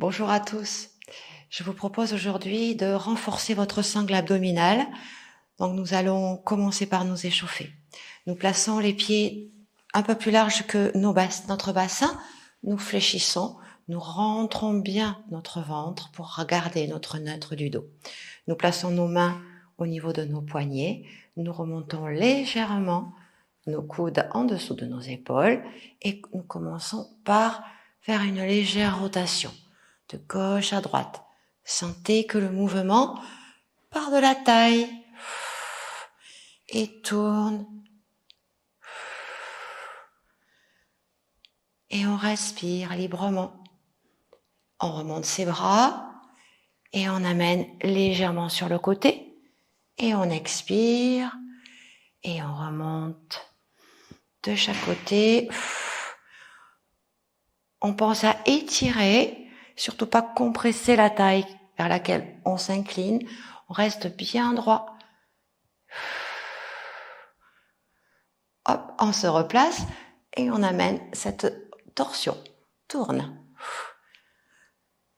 Bonjour à tous. Je vous propose aujourd'hui de renforcer votre sangle abdominale. Donc nous allons commencer par nous échauffer. Nous plaçons les pieds un peu plus larges que notre bassin. Nous fléchissons. Nous rentrons bien notre ventre pour garder notre neutre du dos. Nous plaçons nos mains au niveau de nos poignets. Nous remontons légèrement nos coudes en dessous de nos épaules et nous commençons par faire une légère rotation de gauche à droite. Sentez que le mouvement part de la taille et tourne. Et on respire librement. On remonte ses bras et on amène légèrement sur le côté. Et on expire et on remonte de chaque côté. On pense à étirer, surtout pas compresser la taille vers laquelle on s'incline. On reste bien droit. Hop, on se replace et on amène cette torsion. Tourne.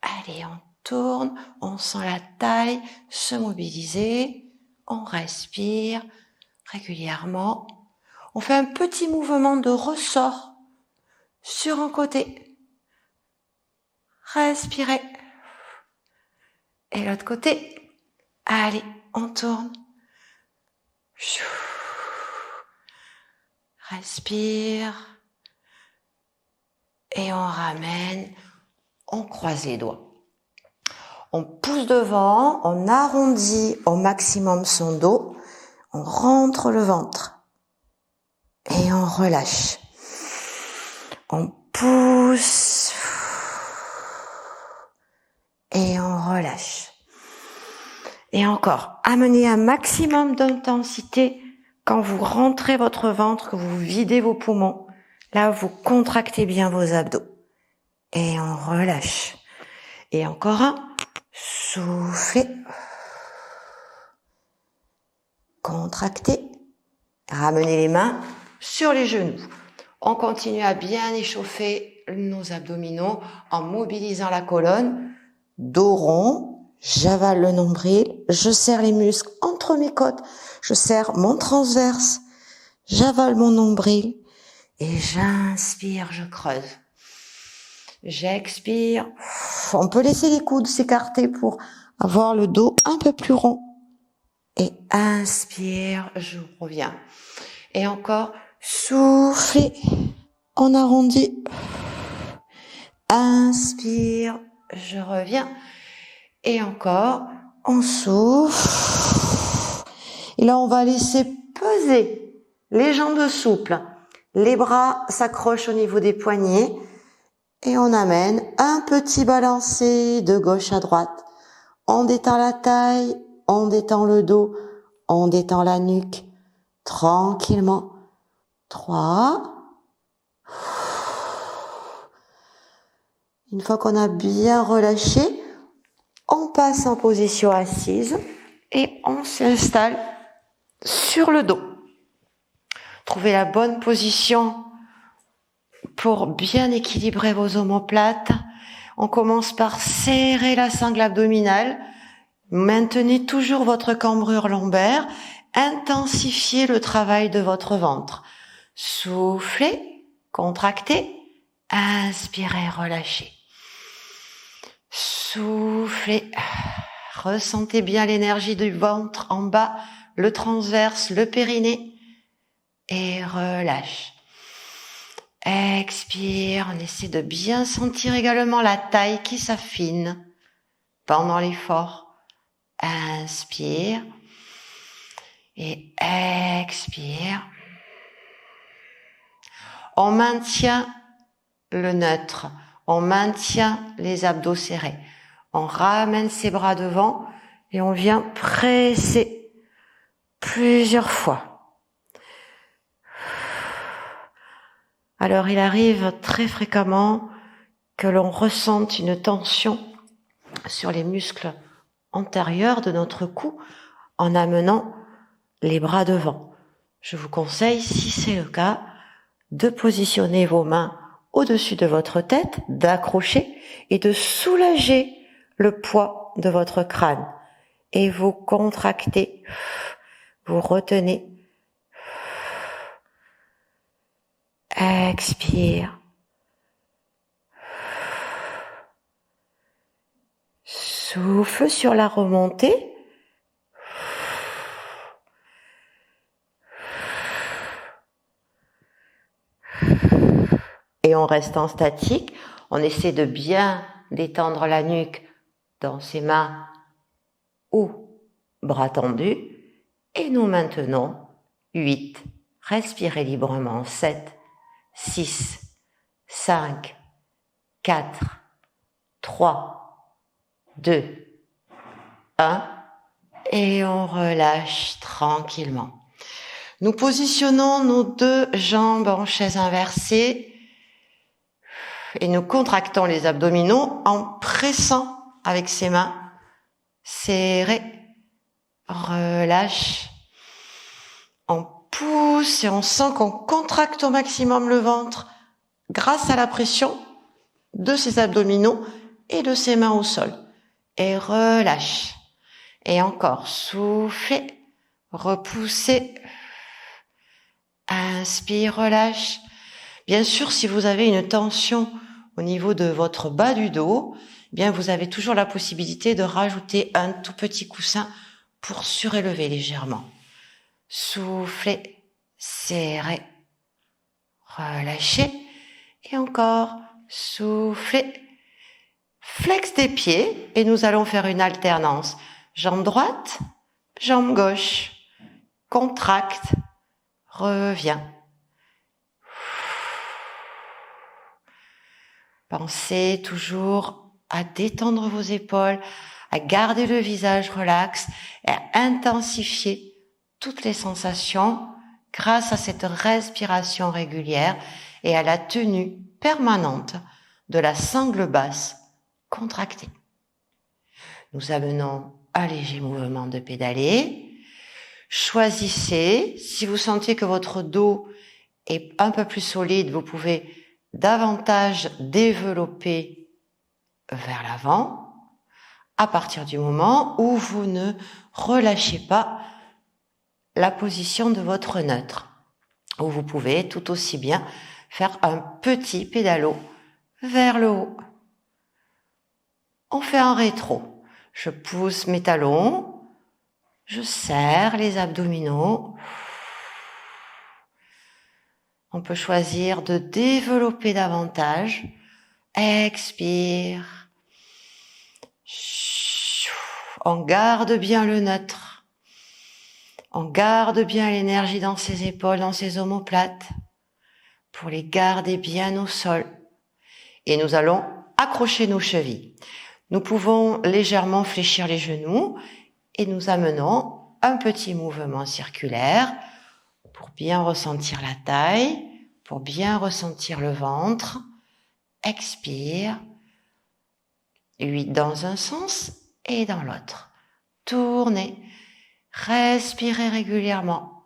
Allez, on tourne, on sent la taille se mobiliser. On respire régulièrement. On fait un petit mouvement de ressort sur un côté. Respirez. Et l'autre côté. Allez, on tourne. Respire. Et on ramène. On croise les doigts. On pousse devant, on arrondit au maximum son dos. On rentre le ventre. Et on relâche. On pousse. Et on relâche. Et encore, amenez un maximum d'intensité quand vous rentrez votre ventre, que vous videz vos poumons. Là, vous contractez bien vos abdos. Et on relâche. Et encore un. Soufflez. Contractez. Ramenez les mains sur les genoux. On continue à bien échauffer nos abdominaux en mobilisant la colonne. Dos rond, j'avale le nombril, je serre les muscles entre mes côtes, je serre mon transverse, j'avale mon nombril et j'inspire, je creuse. J'expire. On peut laisser les coudes s'écarter pour avoir le dos un peu plus rond. Et inspire, je reviens. Et encore, soufflez, on arrondit. Inspire, je reviens. Et encore, on souffle. Et là, on va laisser peser les jambes souples. Les bras s'accrochent au niveau des poignets. Et on amène un petit balancé de gauche à droite. On détend la taille, on détend le dos, on détend la nuque. Tranquillement. 3. Une fois qu'on a bien relâché, on passe en position assise et on s'installe sur le dos. Trouvez la bonne position pour bien équilibrer vos omoplates. On commence par serrer la sangle abdominale. Maintenez toujours votre cambrure lombaire. Intensifiez le travail de votre ventre. Soufflez, contractez, inspirez, relâchez. Soufflez, ressentez bien l'énergie du ventre en bas, le transverse, le périnée et relâche. Expire, on essaie de bien sentir également la taille qui s'affine pendant l'effort. Inspire et expire. On maintient le neutre, on maintient les abdos serrés. On ramène ses bras devant et on vient presser plusieurs fois. Alors il arrive très fréquemment que l'on ressente une tension sur les muscles antérieurs de notre cou en amenant les bras devant. Je vous conseille, si c'est le cas, de positionner vos mains au-dessus de votre tête, d'accrocher et de soulager le poids de votre crâne. Et vous contractez, vous retenez. Expire. Souffle sur la remontée. Et on reste en statique. On essaie de bien détendre la nuque dans ses mains ou bras tendus. Et nous maintenons 8. Respirez librement. 7, 6, 5, 4, 3, 2, 1. Et on relâche tranquillement. Nous positionnons nos 2 jambes en chaise inversée et nous contractons les abdominaux en pressant avec ses mains. Serrez, relâche. On pousse et on sent qu'on contracte au maximum le ventre grâce à la pression de ses abdominaux et de ses mains au sol. Et relâche. Et encore, soufflez, repoussez. Inspire, relâche. Bien sûr, si vous avez une tension au niveau de votre bas du dos, bien vous avez toujours la possibilité de rajouter un tout petit coussin pour surélever légèrement. Soufflez, serrez, relâchez. Et encore, soufflez. Flex des pieds et nous allons faire une alternance. Jambe droite, jambe gauche. Contracte, reviens. Pensez toujours à détendre vos épaules, à garder le visage relax et à intensifier toutes les sensations grâce à cette respiration régulière et à la tenue permanente de la sangle basse contractée. Nous amenons un léger mouvement de pédalier. Choisissez, si vous sentez que votre dos est un peu plus solide, vous pouvez davantage développer vers l'avant à partir du moment où vous ne relâchez pas la position de votre neutre. Ou vous pouvez tout aussi bien faire un petit pédalo vers le haut. On fait un rétro. Je pousse mes talons, je serre les abdominaux. On peut choisir de développer davantage. Expire. On garde bien le neutre. On garde bien l'énergie dans ses épaules, dans ses omoplates, pour les garder bien au sol. Et nous allons accrocher nos chevilles. Nous pouvons légèrement fléchir les genoux et nous amenons un petit mouvement circulaire pour bien ressentir la taille, pour bien ressentir le ventre. Expire. 8 dans un sens et dans l'autre. Tournez. Respirez régulièrement.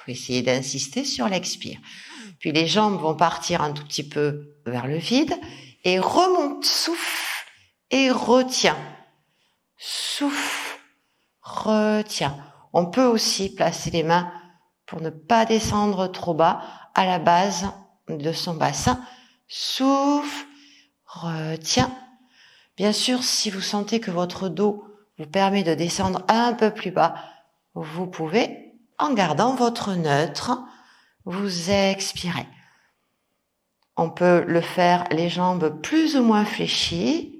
Essayez d'insister sur l'expire. Puis les jambes vont partir un tout petit peu vers le vide et remonte, souffle et retiens. Souffle, retiens. On peut aussi placer les mains pour ne pas descendre trop bas à la base de son bassin. Souffle, retiens. Bien sûr, si vous sentez que votre dos vous permet de descendre un peu plus bas, vous pouvez, en gardant votre neutre, vous expirez. On peut le faire les jambes plus ou moins fléchies.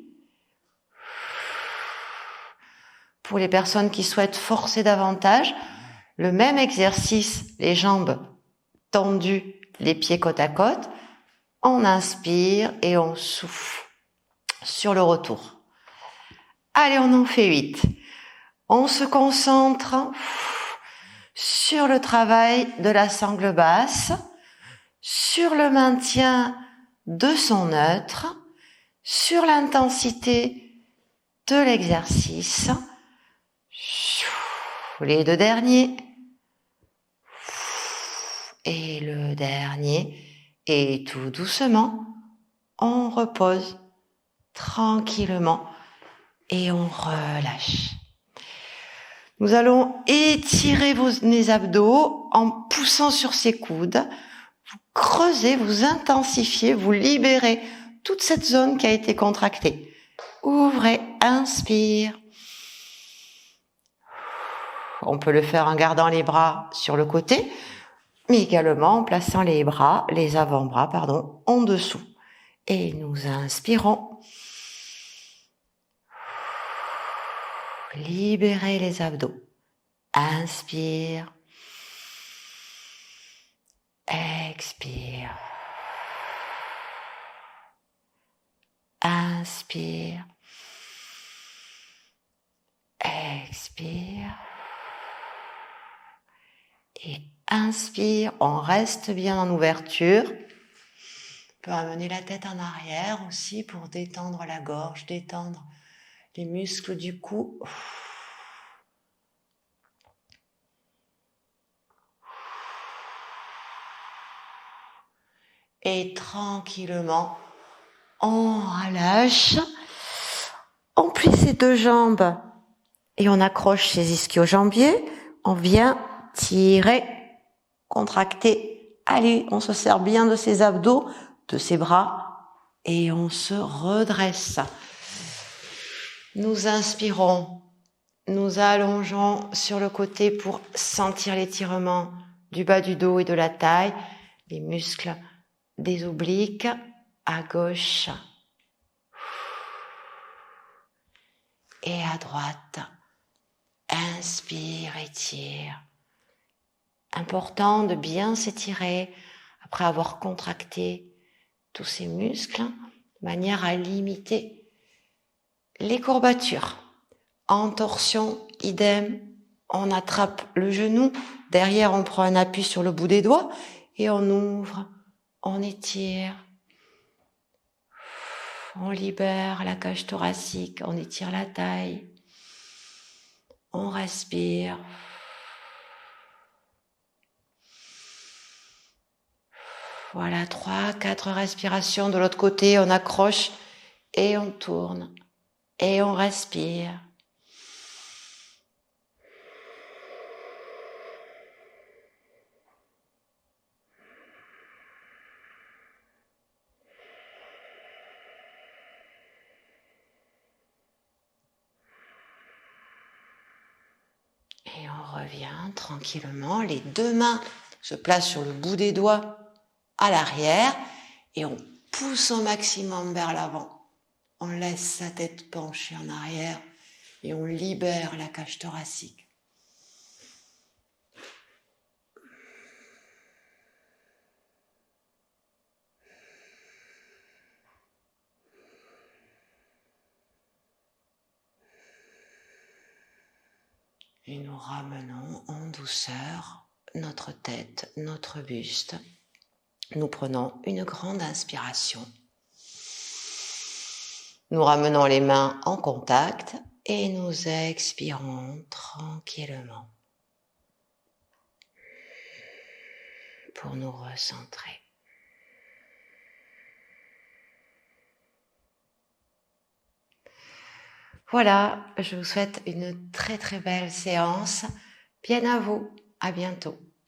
Pour les personnes qui souhaitent forcer davantage, le même exercice, les jambes tendues, les pieds côte à côte. On inspire et on souffle sur le retour. Allez, on en fait 8. On se concentre sur le travail de la sangle basse, sur le maintien de son neutre, sur l'intensité de l'exercice. Les 2 derniers. Et le dernier. Et tout doucement, on repose tranquillement et on relâche. Nous allons étirer les abdos en poussant sur ses coudes. Vous creusez, vous intensifiez, vous libérez toute cette zone qui a été contractée. Ouvrez, inspire. On peut le faire en gardant les bras sur le côté, mais également en plaçant les avant-bras, en dessous. Et nous inspirons. Libérez les abdos. Inspire. Expire. Inspire. Expire. Et inspire, on reste bien en ouverture. On peut amener la tête en arrière aussi pour détendre la gorge, détendre les muscles du cou. Et tranquillement, on relâche. On plie ses deux jambes et on accroche ses ischio-jambiers. On vient tirer, contracter. Allez, on se sert bien de ses abdos, de ses bras et on se redresse. Nous inspirons, nous allongeons sur le côté pour sentir l'étirement du bas du dos et de la taille, les muscles des obliques à gauche et à droite. Inspire, étire. Important de bien s'étirer après avoir contracté tous ces muscles de manière à limiter les courbatures. En torsion, idem, on attrape le genou. Derrière, on prend un appui sur le bout des doigts et on ouvre, on étire. On libère la cage thoracique, on étire la taille. On respire. Voilà, 3-4 respirations. De l'autre côté, on accroche et on tourne. Et on respire. Et on revient tranquillement. Les deux mains se placent sur le bout des doigts à l'arrière et on pousse au maximum vers l'avant. On laisse sa tête penchée en arrière et on libère la cage thoracique. Et nous ramenons en douceur notre tête, notre buste. Nous prenons une grande inspiration. Nous ramenons les mains en contact et nous expirons tranquillement pour nous recentrer. Voilà, je vous souhaite une très très belle séance. Bien à vous, à bientôt.